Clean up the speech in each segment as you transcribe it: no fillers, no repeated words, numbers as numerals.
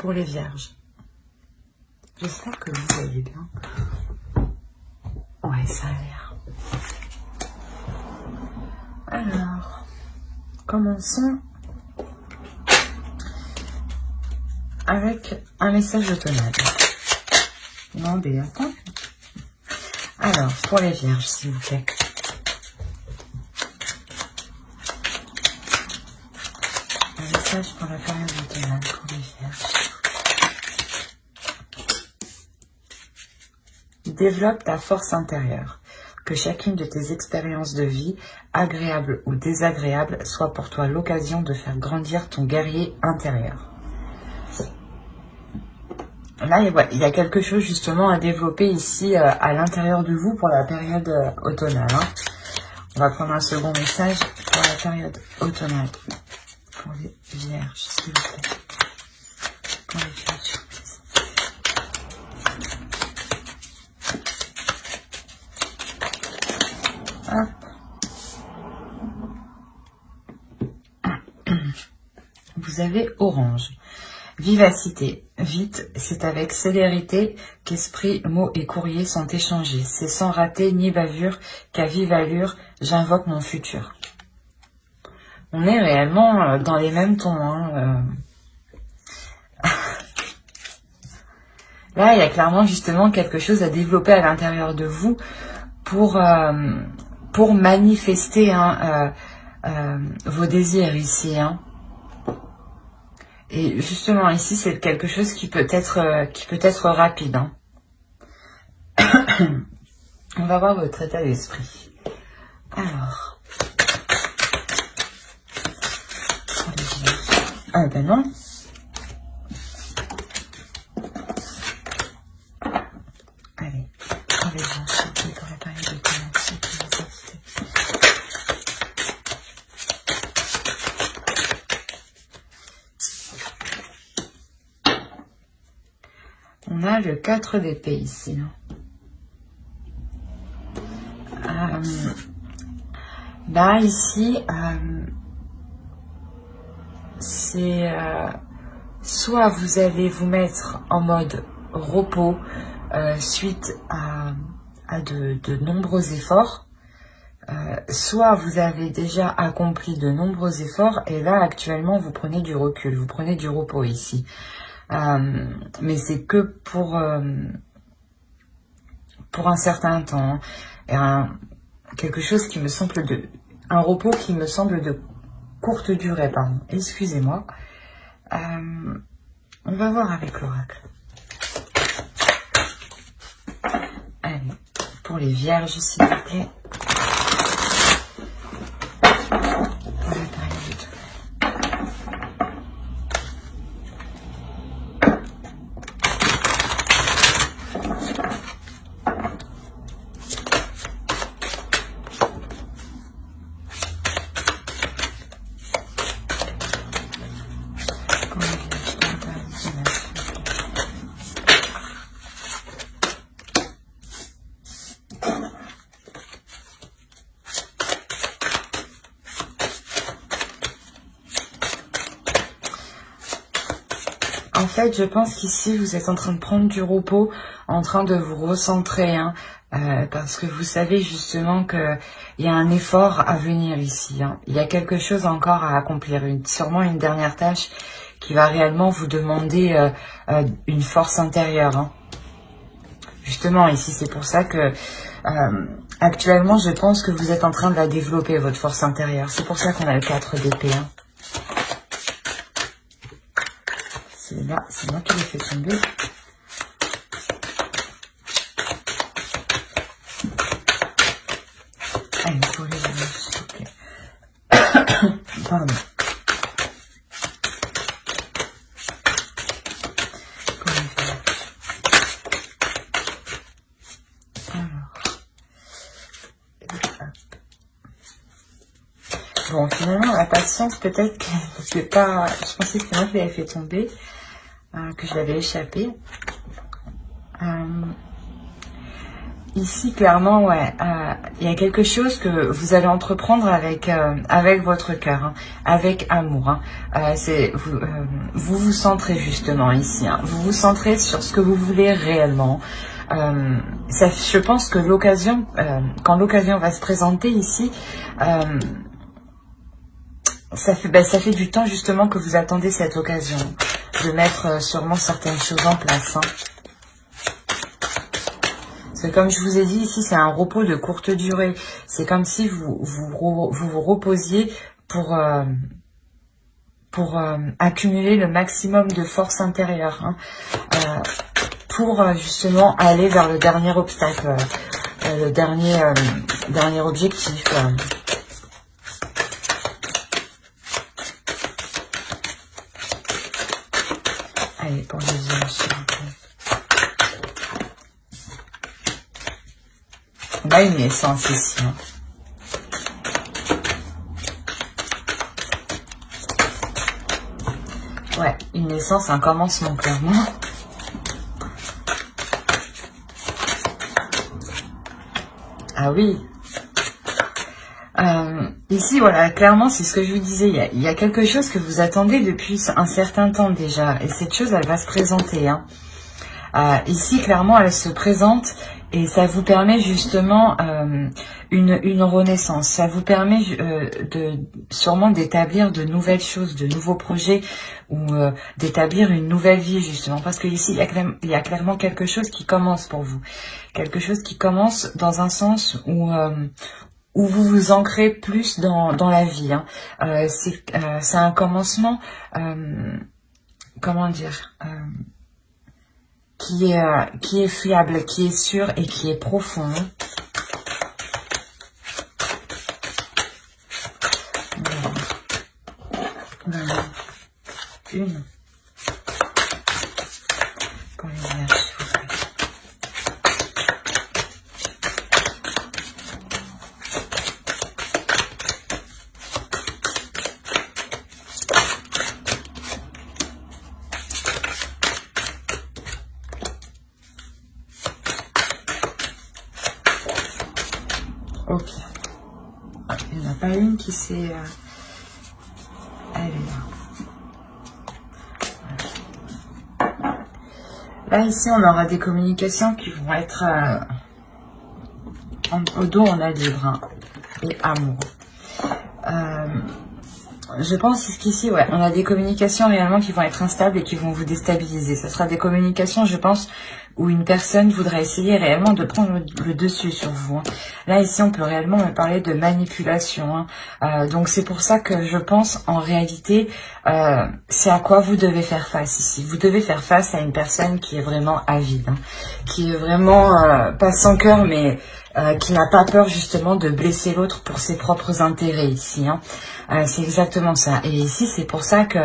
pour les vierges. J'espère que vous voyez bien. Ouais, ça a l'air. Alors, commençons avec un message automnal. Non, mais attends. Alors, pour les vierges, s'il vous plaît. Un message pour la période automnale pour les vierges. Développe ta force intérieure. Que chacune de tes expériences de vie, agréables ou désagréables, soit pour toi l'occasion de faire grandir ton guerrier intérieur. Là, il y a quelque chose justement à développer ici à l'intérieur de vous pour la période automnale. Hein. On va prendre un second message pour la période automnale. Pour les vierges, s'il vous plaît. Pour les vierges. Hop. Vous avez orange. Vivacité. Vite, c'est avec célérité qu'esprit, mots et courriers sont échangés. C'est sans rater ni bavure qu'à vive allure, j'invoque mon futur. On est réellement dans les mêmes tons. Hein. Là, il y a clairement justement quelque chose à développer à l'intérieur de vous pour manifester vos désirs ici. Hein. Et justement ici, c'est quelque chose qui peut être rapide. Hein. On va voir votre état d'esprit. Alors. Ah ben non. Allez, pour les gens, pour la période de commencer. On a le 4 d'épée ici. Là, ici, c'est soit vous allez vous mettre en mode repos suite à de nombreux efforts, soit vous avez déjà accompli de nombreux efforts et là, actuellement, vous prenez du recul, vous prenez du repos ici. Mais c'est que pour un certain temps. Quelque chose qui me semble un repos qui me semble de courte durée, pardon. Excusez-moi. On va voir avec l'oracle. Allez, pour les vierges, s'il vous plaît. En fait, je pense qu'ici, vous êtes en train de prendre du repos, en train de vous recentrer, hein, parce que vous savez justement qu'il y a un effort à venir ici. Hein. Il y a quelque chose encore à accomplir, sûrement une dernière tâche qui va réellement vous demander une force intérieure. Hein. Justement, ici, c'est pour ça que actuellement, je pense que vous êtes en train de la développer, votre force intérieure. C'est pour ça qu'on a le 4 d'épée. Hein. Là, c'est moi qui l'ai fait tomber. Allez, pour les amis, s'il vous plaît. Pardon. Pour les vierges. Alors. Bon, finalement, la patience, peut-être que c'est pas... Je pensais que c'est moi qui l'avais fait tomber. Que je l'avais échappé. ici, clairement, ouais, il y a quelque chose que vous allez entreprendre avec votre cœur, hein, avec amour. Hein. Vous vous centrez justement ici. Hein, vous vous centrez sur ce que vous voulez réellement. Je pense que l'occasion, quand l'occasion va se présenter ici, ça fait du temps justement que vous attendez cette occasion de mettre sûrement certaines choses en place. Hein. Comme je vous ai dit ici, c'est un repos de courte durée. C'est comme si vous reposiez pour accumuler le maximum de force intérieure. Hein, pour justement aller vers le dernier obstacle, le dernier objectif. Allez, pour les yeux, s'il vous plaît. On a une naissance ici. Hein. Ouais, une naissance, un commencement, clairement. Ah oui. Ici, voilà, clairement, c'est ce que je vous disais. Il y a quelque chose que vous attendez depuis un certain temps déjà. Et cette chose, elle va se présenter. Hein. Ici, clairement, elle se présente et ça vous permet justement une renaissance. Ça vous permet sûrement d'établir de nouvelles choses, de nouveaux projets ou d'établir une nouvelle vie justement. Parce que ici, il y a clairement quelque chose qui commence pour vous. Quelque chose qui commence dans un sens où vous vous ancrez plus dans la vie. Hein. C'est un commencement, comment dire, qui est fiable, qui est sûr et qui est profond. Voilà. Une. Pour les vierges, s'il vous plaît. Ok. Il n'y en a pas une qui s'est... Elle est là. Là, ici, on aura des communications qui vont être... au dos, on a libre hein, et amour. Je pense qu'ici, ouais, on a des communications réellement qui vont être instables et qui vont vous déstabiliser. Ce sera des communications, je pense, où une personne voudra essayer réellement de prendre le dessus sur vous. Hein. Là, ici, on peut réellement me parler de manipulation. Hein. Donc, c'est pour ça que je pense, en réalité, c'est à quoi vous devez faire face ici. Vous devez faire face à une personne qui est vraiment avide, hein, qui est vraiment, pas sans cœur, mais qui n'a pas peur justement de blesser l'autre pour ses propres intérêts ici. Hein. C'est exactement ça. Et ici, c'est pour ça que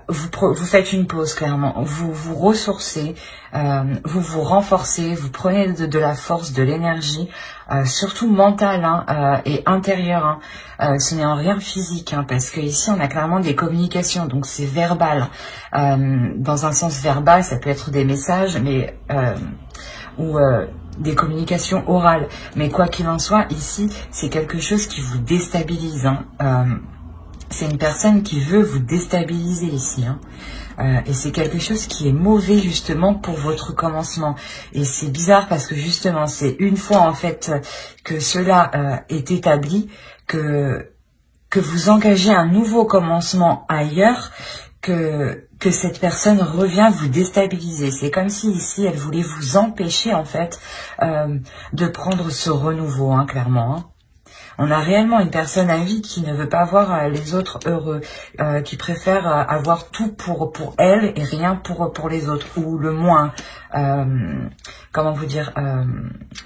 vous faites une pause, clairement. Vous vous ressourcez, vous vous renforcez, vous prenez de la force, de l'énergie, surtout mentale hein, et intérieure. Hein. Ce n'est en rien physique, hein, parce que ici, on a clairement des communications, donc c'est verbal. Dans un sens verbal, ça peut être des messages, mais ou des communications orales. Mais quoi qu'il en soit, ici, c'est quelque chose qui vous déstabilise. Hein. C'est une personne qui veut vous déstabiliser ici. Hein. Et c'est quelque chose qui est mauvais justement pour votre commencement. Et c'est bizarre parce que justement, c'est une fois en fait que cela est établi, que vous engagez un nouveau commencement ailleurs, que cette personne revient vous déstabiliser. C'est comme si ici, elle voulait vous empêcher en fait de prendre ce renouveau, hein, clairement. Hein. On a réellement une personne à vie qui ne veut pas voir les autres heureux, qui préfère avoir tout pour elle et rien pour les autres, ou le moins, comment vous dire,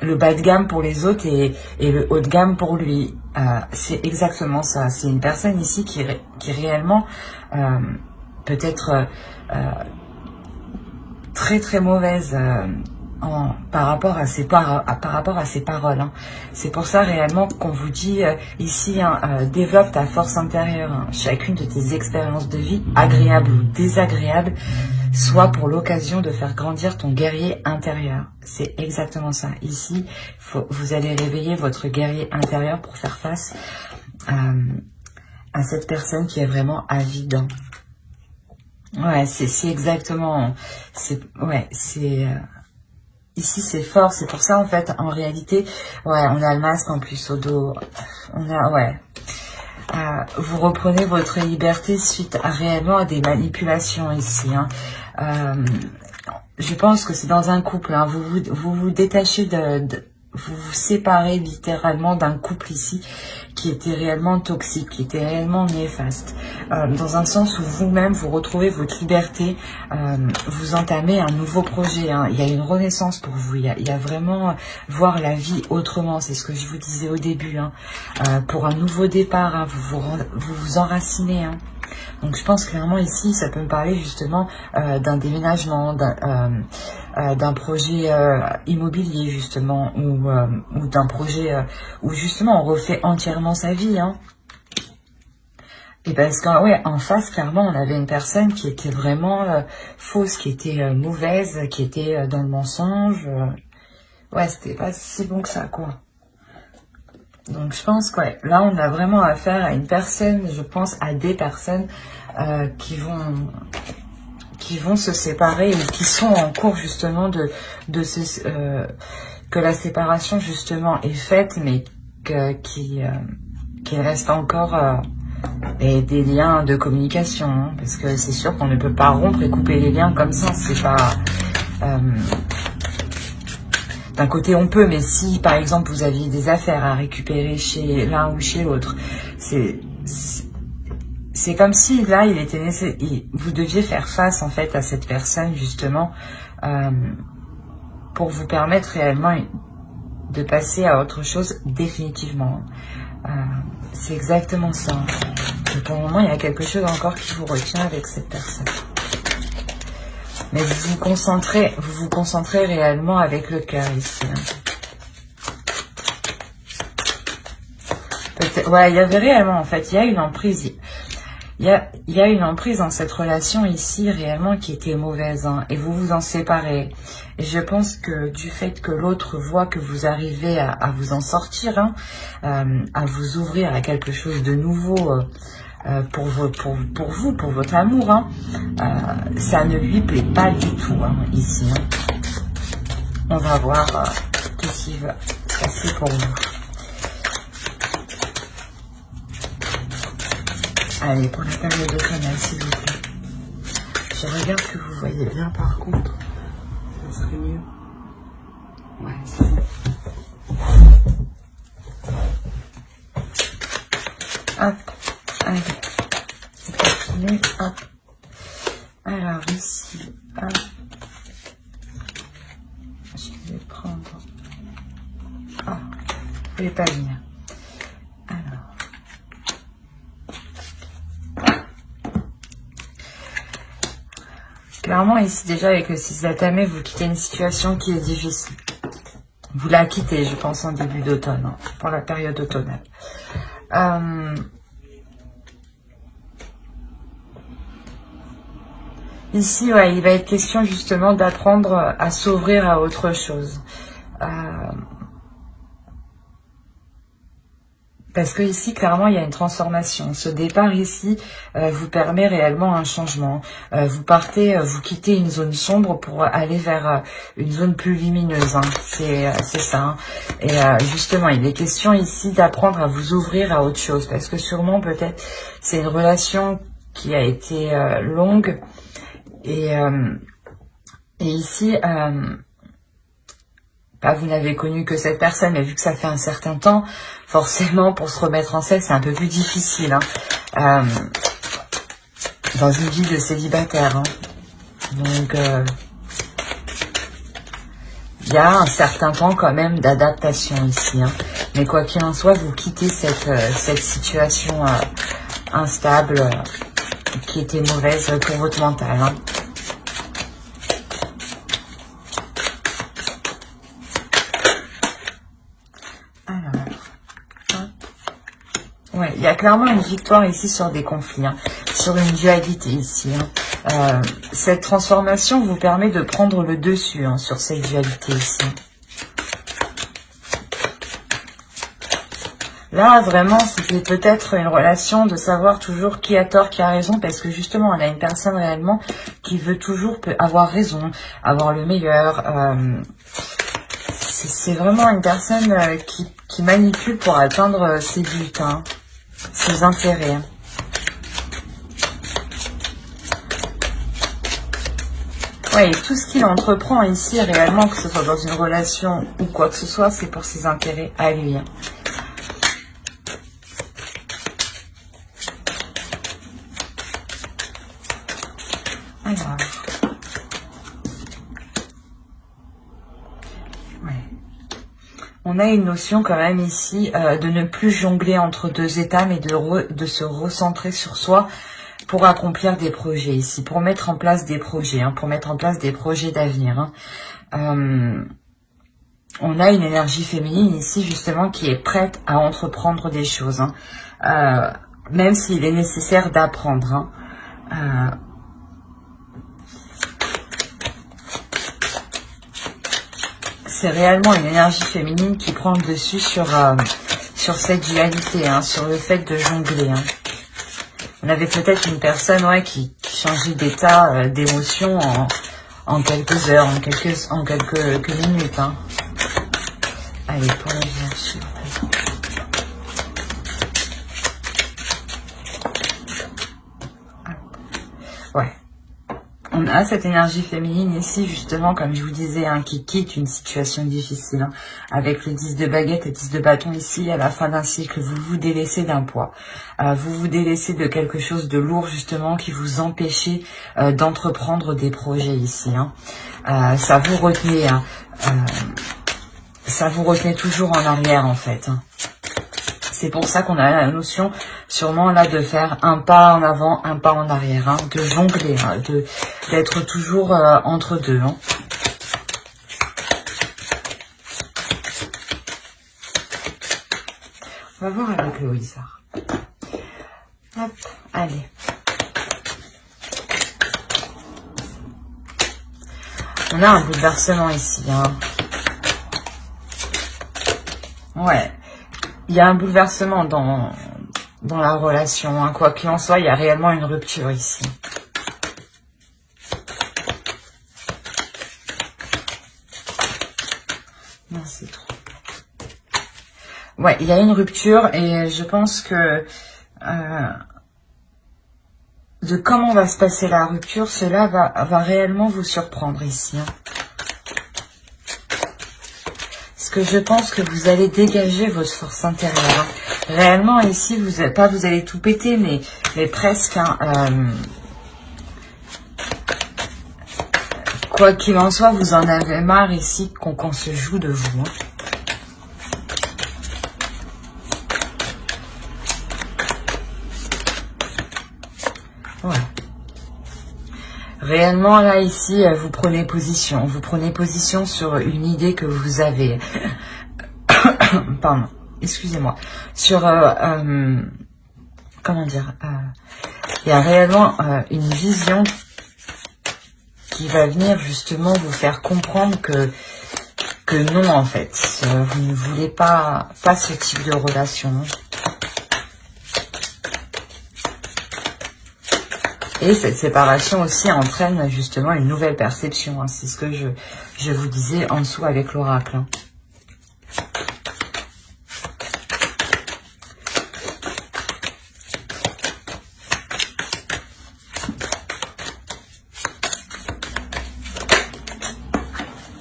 le bas de gamme pour les autres et le haut de gamme pour lui. C'est exactement ça. C'est une personne ici qui réellement peut-être très très mauvaise par rapport à ses paroles. Hein. C'est pour ça réellement qu'on vous dit ici, hein, développe ta force intérieure. Hein. Chacune de tes expériences de vie, agréables ou désagréables, soit pour l'occasion de faire grandir ton guerrier intérieur. C'est exactement ça. Ici, vous allez réveiller votre guerrier intérieur pour faire face à cette personne qui est vraiment avide. Ouais, c'est exactement... Ici, c'est fort. C'est pour ça, en fait, en réalité, ouais, on a le masque en plus au dos. On a, ouais... vous reprenez votre liberté suite réellement à des manipulations ici. Hein. Je pense que c'est dans un couple. Hein. Vous détachez vous vous séparez littéralement d'un couple ici qui était réellement toxique, qui était réellement néfaste. Dans un sens où vous-même, vous retrouvez votre liberté, vous entamez un nouveau projet. Hein. Il y a une renaissance pour vous. Il y a vraiment voir la vie autrement. C'est ce que je vous disais au début. Hein. Pour un nouveau départ, hein, vous enracinez. Hein. Donc je pense clairement ici, ça peut me parler justement d'un déménagement, d'un projet immobilier justement, ou d'un projet où justement on refait entièrement sa vie. Hein. Et parce qu'en ouais, en face, clairement, on avait une personne qui était vraiment fausse, qui était mauvaise, qui était dans le mensonge. Ouais, c'était pas si bon que ça, quoi. Donc je pense que ouais, là on a vraiment affaire à une personne, je pense à des personnes qui vont se séparer ou qui sont en cours justement que la séparation justement est faite, mais qu'il reste encore des liens de communication, hein, parce que c'est sûr qu'on ne peut pas rompre et couper les liens comme ça, c'est pas... D'un côté, on peut, mais si, par exemple, vous aviez des affaires à récupérer chez l'un ou chez l'autre, c'est comme si, là, vous deviez faire face, en fait, à cette personne, justement, pour vous permettre réellement de passer à autre chose définitivement. C'est exactement ça. Et pour le moment, il y a quelque chose encore qui vous retient avec cette personne. Mais vous vous concentrez réellement avec le cœur ici. Hein. Ouais, il y avait réellement, en fait, il y a une emprise. Il y a une emprise dans cette relation ici, réellement, qui était mauvaise. Hein, et vous vous en séparez. Et je pense que du fait que l'autre voit que vous arrivez à vous en sortir, hein, à vous ouvrir à quelque chose de nouveau... pour vous, pour votre amour, hein, ça ne lui plaît pas du tout, hein, ici. Hein. On va voir qu'est-ce qui va se passer pour vous. Allez, pour la période automnale, s'il vous plaît. Je regarde que vous voyez bien, par contre. Ça serait mieux. Ouais, c'est bon. Hop. Allez, c'est parti, hop. Alors ici, hop. Je vais prendre... Ah, je ne vais pas venir. Alors. Clairement ici déjà avec le 6 d'atamé, vous quittez une situation qui est difficile. Vous la quittez, je pense, en début d'automne, hein, pour la période automnale. Ici, ouais, il va être question justement d'apprendre à s'ouvrir à autre chose. Parce que ici, clairement, il y a une transformation. Ce départ ici vous permet réellement un changement. Vous quittez une zone sombre pour aller vers une zone plus lumineuse. Hein. C'est ça. Hein. Et justement, il est question ici d'apprendre à vous ouvrir à autre chose. Parce que sûrement, peut-être, c'est une relation qui a été longue. Et ici, vous n'avez connu que cette personne, mais vu que ça fait un certain temps, forcément, pour se remettre en selle, c'est un peu plus difficile. Hein, dans une vie de célibataire. Hein. Donc, il y a un certain temps quand même d'adaptation ici. Hein. Mais quoi qu'il en soit, vous quittez cette situation instable qui était mauvaise pour votre mental. Hein. Ouais, il y a clairement une victoire ici sur des conflits, hein, sur une dualité ici. Hein. Cette transformation vous permet de prendre le dessus hein, sur cette dualité ici. Là, vraiment, c'était peut-être une relation de savoir toujours qui a tort, qui a raison, parce que justement, on a une personne réellement qui veut toujours avoir raison, avoir le meilleur. C'est vraiment une personne qui manipule pour atteindre ses buts, hein, ses intérêts. Ouais, et tout ce qu'il entreprend ici, réellement, que ce soit dans une relation ou quoi que ce soit, c'est pour ses intérêts à lui. Alors, ouais. On a une notion quand même ici de ne plus jongler entre deux états, mais de se recentrer sur soi pour accomplir des projets ici, pour mettre en place des projets, hein, pour mettre en place des projets d'avenir. Hein. On a une énergie féminine ici justement qui est prête à entreprendre des choses, hein, même s'il est nécessaire d'apprendre. Hein. C'est réellement une énergie féminine qui prend le dessus sur cette dualité, hein, sur le fait de jongler. Hein. On avait peut-être une personne qui changeait d'état, d'émotion en quelques heures, en quelques minutes. Hein. Allez, pour la Vierge, s'il vous plaît. Ouais. On a cette énergie féminine ici, justement, comme je vous disais, hein, qui quitte une situation difficile. Hein. Avec le 10 de baguette et 10 de bâton ici, à la fin d'un cycle, vous vous délaissez d'un poids. Vous vous délaissez de quelque chose de lourd, justement, qui vous empêchait d'entreprendre des projets ici. Hein. Ça vous retenait, hein, ça vous retenait toujours en arrière, en fait. Hein. C'est pour ça qu'on a la notion, sûrement là, de faire un pas en avant, un pas en arrière, hein, de jongler, hein, d'être toujours entre deux. Hein. On va voir avec le Wizard. Hop, allez. On a un bouleversement ici. Hein. Ouais. Il y a un bouleversement dans la relation. Hein. Quoi qu'il en soit, il y a réellement une rupture ici. Non, c'est trop. Ouais, il y a une rupture et je pense que de comment va se passer la rupture, cela va réellement vous surprendre ici. Hein. Parce que je pense que vous allez dégager votre force intérieure. Hein. Réellement, ici, vous allez tout péter, mais presque. Hein, quoi qu'il en soit, vous en avez marre ici qu'on se joue de vous. Hein. Ouais. Réellement, là, ici, vous prenez position. Vous prenez position sur une idée que vous avez. Pardon, excusez-moi. Sur, comment dire, il y a réellement une vision qui va venir justement vous faire comprendre que non, en fait. Vous ne voulez pas ce type de relation. Et cette séparation aussi entraîne justement une nouvelle perception. Hein. C'est ce que je vous disais en dessous avec l'oracle. Hein.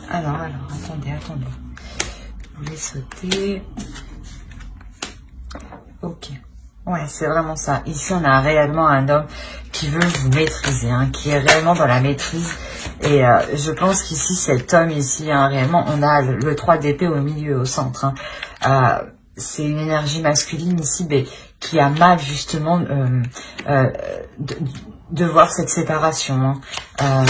Alors, attendez. Je voulais sauter. Ok. Ouais, c'est vraiment ça. Ici, on a réellement un homme qui veut vous maîtriser, hein, qui est réellement dans la maîtrise. Et je pense qu'ici, cet homme ici, hein, réellement, on a le 3 d'épée au milieu, au centre. Hein. C'est une énergie masculine ici, mais qui a mal justement de voir cette séparation. Hein.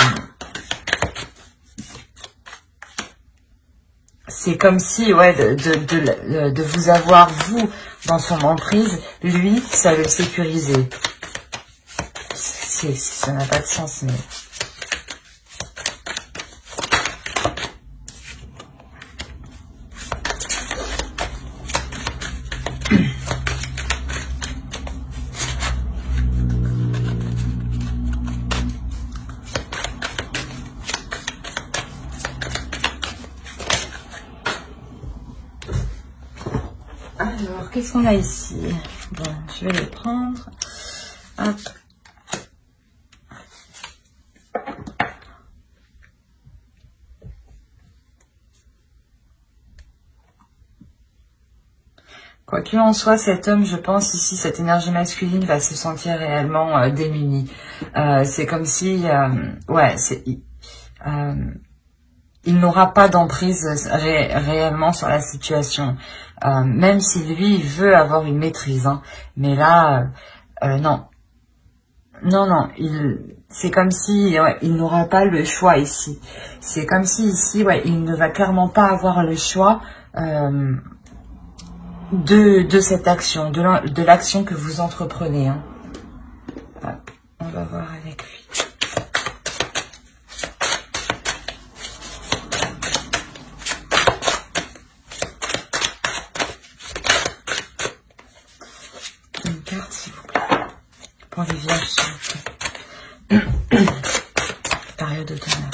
C'est comme si, ouais, de vous avoir, vous, dans son emprise, lui, ça le sécurisait. ça n'a pas de sens, mais... Alors, qu'est-ce qu'on a ici? Bon, je vais les prendre. Hop. Quoi qu'il en soit, cet homme, je pense ici, cette énergie masculine va se sentir réellement démuni. C'est comme si, ouais, il n'aura pas d'emprise réellement sur la situation. Même si lui, il veut avoir une maîtrise. Hein. Mais là, non. Non, c'est comme si ouais, il n'aura pas le choix ici. C'est comme si ici, ouais, il ne va clairement pas avoir le choix de cette action, de l'action que vous entreprenez. Hein. Hop, on va voir avec lui. Une carte, s'il vous plaît. Pour les vierges, s'il vous plaît. Période automnale.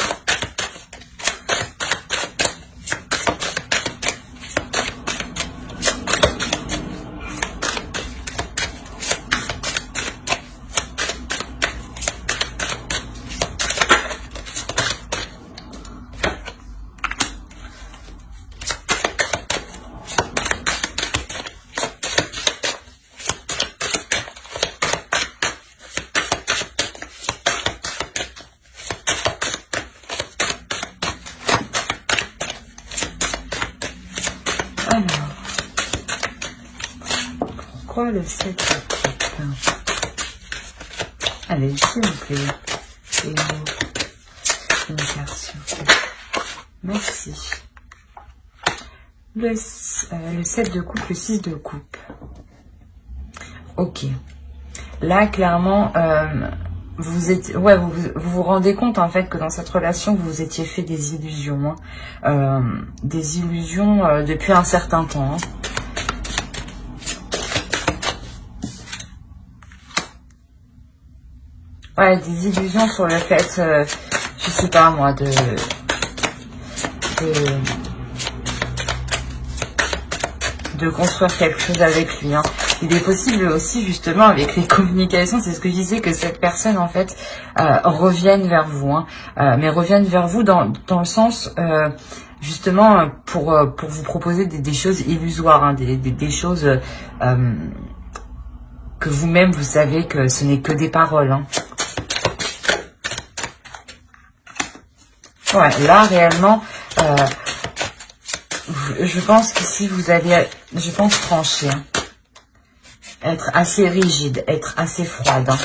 Alors, pourquoi le 7 de coupe? Allez, s'il vous plaît. Et une carte, s'il vous plaît. Merci. Le 7 de coupe, le 6 de coupe. Ok. Là, clairement, vous rendez compte en fait que dans cette relation, vous vous étiez fait des illusions. Hein. Des illusions depuis un certain temps. Hein. Ouais, des illusions sur le fait, je sais pas moi, de construire quelque chose avec lui. Hein. Il est possible aussi, justement, avec les communications, c'est ce que je disais, que cette personne, en fait, revienne vers vous. Hein. Mais revienne vers vous dans le sens, justement, pour vous proposer des choses illusoires, hein, des choses que vous-même, vous savez que ce n'est que des paroles. Hein. Ouais, là, réellement... je pense qu'ici, vous allez, je pense, trancher. Hein. Être assez rigide, être assez froide. Hein.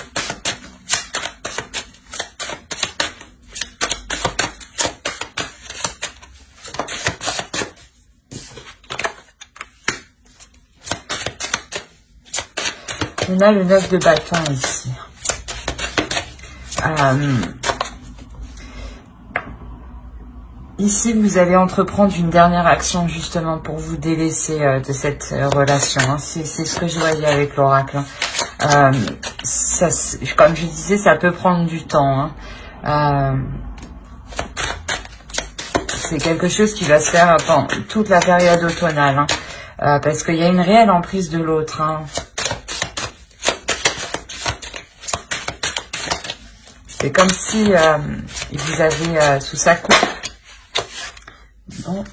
On a le 9 de bâton ici. Ici, vous allez entreprendre une dernière action justement pour vous délaisser de cette relation. Hein. C'est ce que je voyais avec l'oracle. Hein. Comme je disais, ça peut prendre du temps. Hein. C'est quelque chose qui va se faire pendant toute la période automnale. Hein. Parce qu'il y a une réelle emprise de l'autre. Hein. C'est comme si il vous avait sous sa coupe. Bon.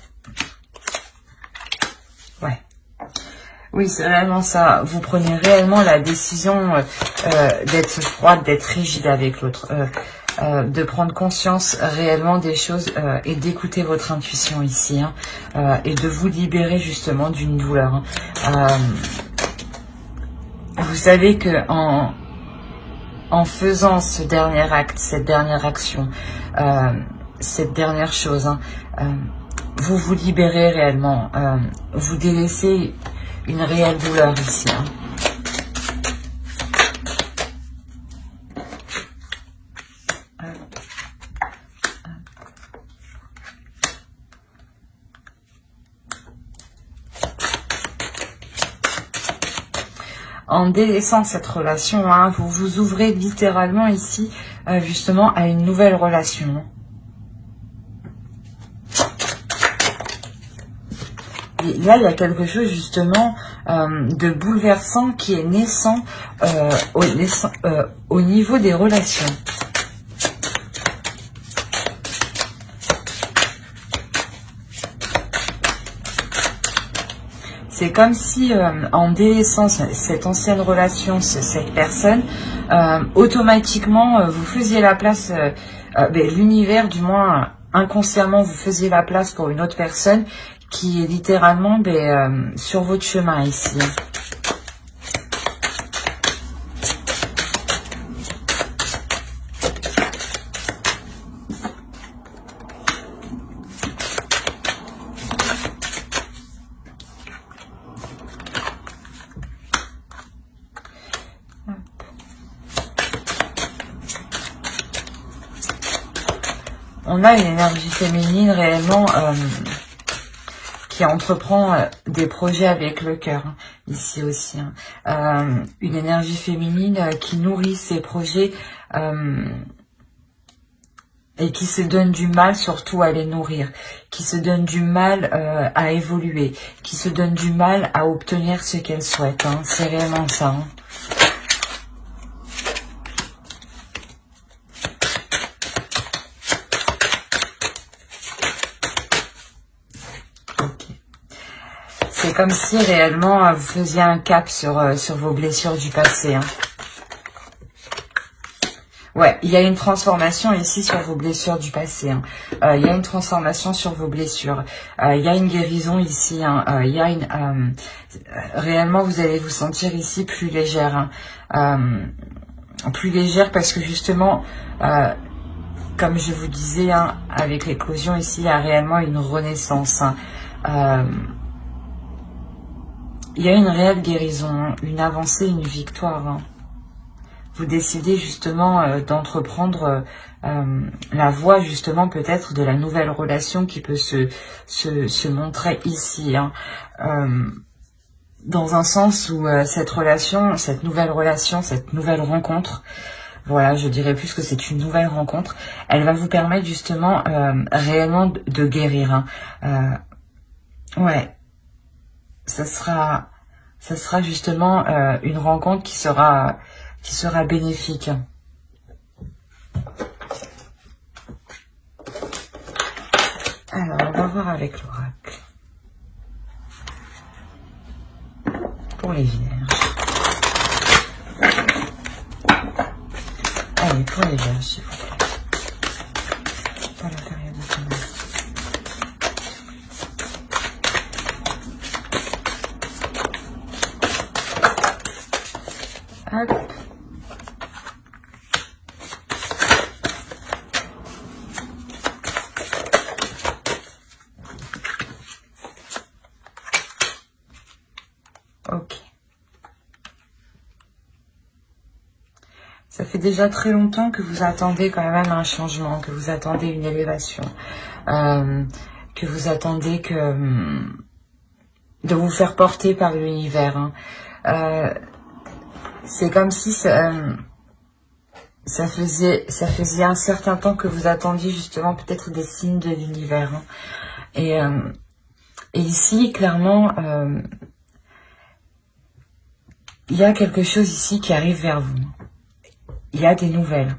Ouais. Oui, c'est réellement ça. Vous prenez réellement la décision d'être froide, d'être rigide avec l'autre. De prendre conscience réellement des choses et d'écouter votre intuition ici. Hein, et de vous libérer justement d'une douleur. Hein. Vous savez que en faisant ce dernier acte, cette dernière action, cette dernière chose, hein, vous vous libérez réellement, vous délaissez une réelle douleur ici. Hein. en délaissant cette relation, hein, vous vous ouvrez littéralement ici, justement, à une nouvelle relation. Et là, il y a quelque chose justement de bouleversant qui est naissant au niveau des relations. C'est comme si, en délaissant cette ancienne relation, cette personne, automatiquement, vous faisiez la place, l'univers, du moins inconsciemment, vous faisiez la place pour une autre personne qui est littéralement sur votre chemin ici. On a une énergie féminine réellement qui entreprend des projets avec le cœur, hein, ici aussi. Hein. Une énergie féminine qui nourrit ses projets et qui se donne du mal surtout à les nourrir, qui se donne du mal à évoluer, qui se donne du mal à obtenir ce qu'elle souhaite. Hein. C'est réellement ça. Hein. C'est comme si réellement vous faisiez un cap sur vos blessures du passé. Hein. Ouais, il y a une transformation ici sur vos blessures du passé. Hein. Il y a une transformation sur vos blessures. Il y a une guérison ici. Hein. Il y a une réellement, vous allez vous sentir ici plus légère. Hein. Plus légère parce que justement, comme je vous disais, hein, avec l'éclosion ici, il y a réellement une renaissance. Hein. Il y a une réelle guérison, hein, une avancée, une victoire. Hein. Vous décidez justement d'entreprendre la voie justement peut-être de la nouvelle relation qui peut se montrer ici. Hein. Dans un sens où cette relation, cette nouvelle rencontre, voilà, je dirais plus que c'est une nouvelle rencontre, elle va vous permettre justement réellement de guérir. Hein. Ouais. Ça sera justement une rencontre qui sera bénéfique. Alors, on va voir avec l'oracle. Pour les vierges. Allez, pour les vierges, s'il vous plaît. Pas la période de temps. Hop. Ok. Ça fait déjà très longtemps que vous attendez quand même un changement, que vous attendez une élévation, que vous attendez de vous faire porter par l'univers. Hein. C'est comme si ça faisait un certain temps que vous attendiez justement peut-être des signes de l'univers. Hein. Et ici, clairement, il y a quelque chose ici qui arrive vers vous. Il y a des nouvelles.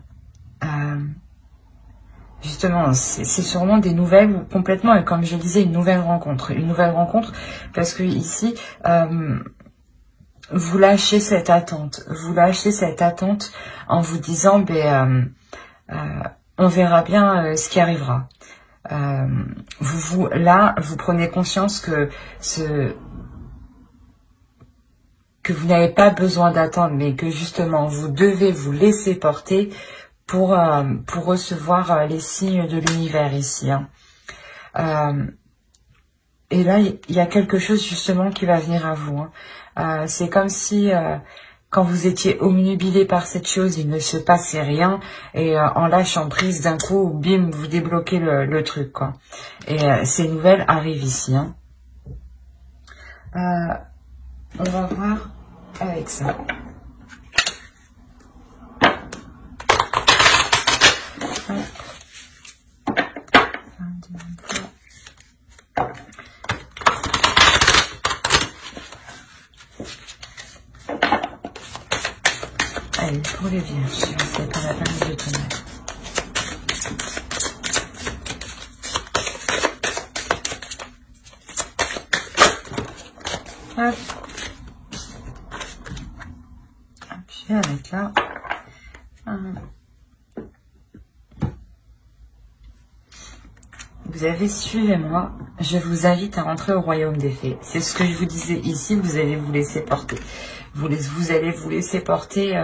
Justement, c'est sûrement des nouvelles ou complètement, et comme je le disais, une nouvelle rencontre. Une nouvelle rencontre parce que ici... vous lâchez cette attente. Vous lâchez cette attente en vous disant, on verra bien ce qui arrivera. Là, vous prenez conscience que vous n'avez pas besoin d'attendre, mais que justement, vous devez vous laisser porter pour recevoir les signes de l'univers ici. Hein. Et là, il y a quelque chose justement qui va venir à vous. Hein. C'est comme si quand vous étiez omnubilé par cette chose, il ne se passait rien. Et en lâchant prise, d'un coup, bim, vous débloquez le truc, quoi. Et ces nouvelles arrivent ici. Hein. On va voir avec ça. Allez, pour les vierges, c'est pas la peine de tonnerre. Hop. Je vais avec là. Vous avez suivez-moi. Je vous invite à rentrer au royaume des fées. C'est ce que je vous disais ici. Vous allez vous laisser porter. Vous allez vous laisser porter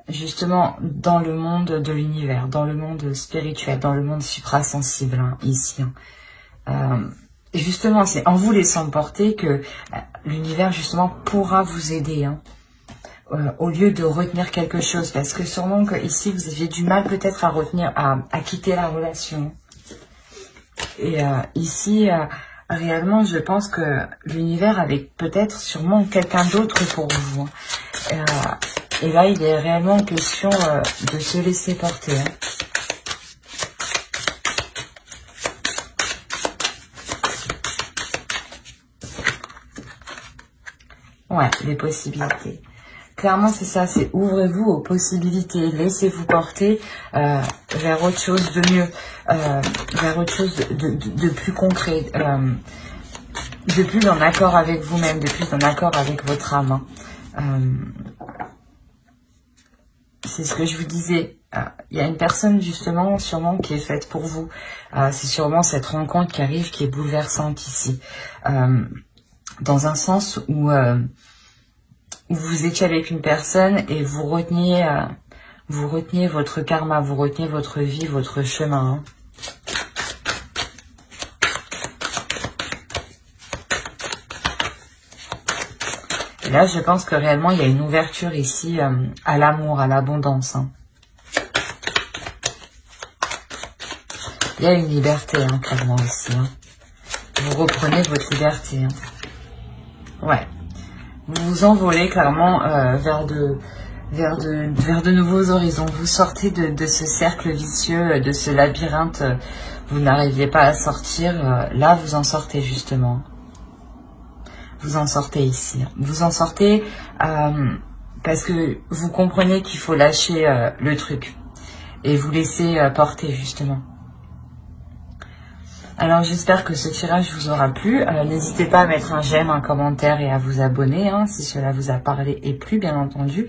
justement dans le monde de l'univers, dans le monde spirituel, dans le monde suprasensible hein, ici. Justement, c'est en vous laissant porter que l'univers justement pourra vous aider. Hein. Au lieu de retenir quelque chose, parce que sûrement que ici vous aviez du mal peut-être à retenir, à quitter la relation. Et ici, réellement, je pense que l'univers avait peut-être sûrement quelqu'un d'autre pour vous. Et là, il est réellement question de se laisser porter. Hein. Ouais, les possibilités. Clairement, c'est ça, c'est ouvrez-vous aux possibilités, laissez-vous porter vers autre chose de mieux, vers autre chose de plus concret, de plus en accord avec vous-même, de plus en accord avec votre âme. C'est ce que je vous disais, il y a une personne justement, sûrement, qui est faite pour vous. C'est sûrement cette rencontre qui arrive, qui est bouleversante ici, dans un sens où... vous étiez avec une personne et vous reteniez votre karma, vous reteniez votre vie, votre chemin. Hein. Et là, je pense que réellement, il y a une ouverture ici à l'amour, à l'abondance. Hein. Il y a une liberté, hein, clairement, ici. Hein. Vous reprenez votre liberté. Hein. Ouais. Vous vous envolez clairement vers de nouveaux horizons. Vous sortez de ce cercle vicieux, de ce labyrinthe. Vous n'arriviez pas à sortir. Là, vous en sortez justement. Vous en sortez ici. Vous en sortez parce que vous comprenez qu'il faut lâcher le truc et vous laisser porter justement. Alors j'espère que ce tirage vous aura plu. N'hésitez pas à mettre un j'aime, un commentaire et à vous abonner hein, si cela vous a parlé et plu bien entendu.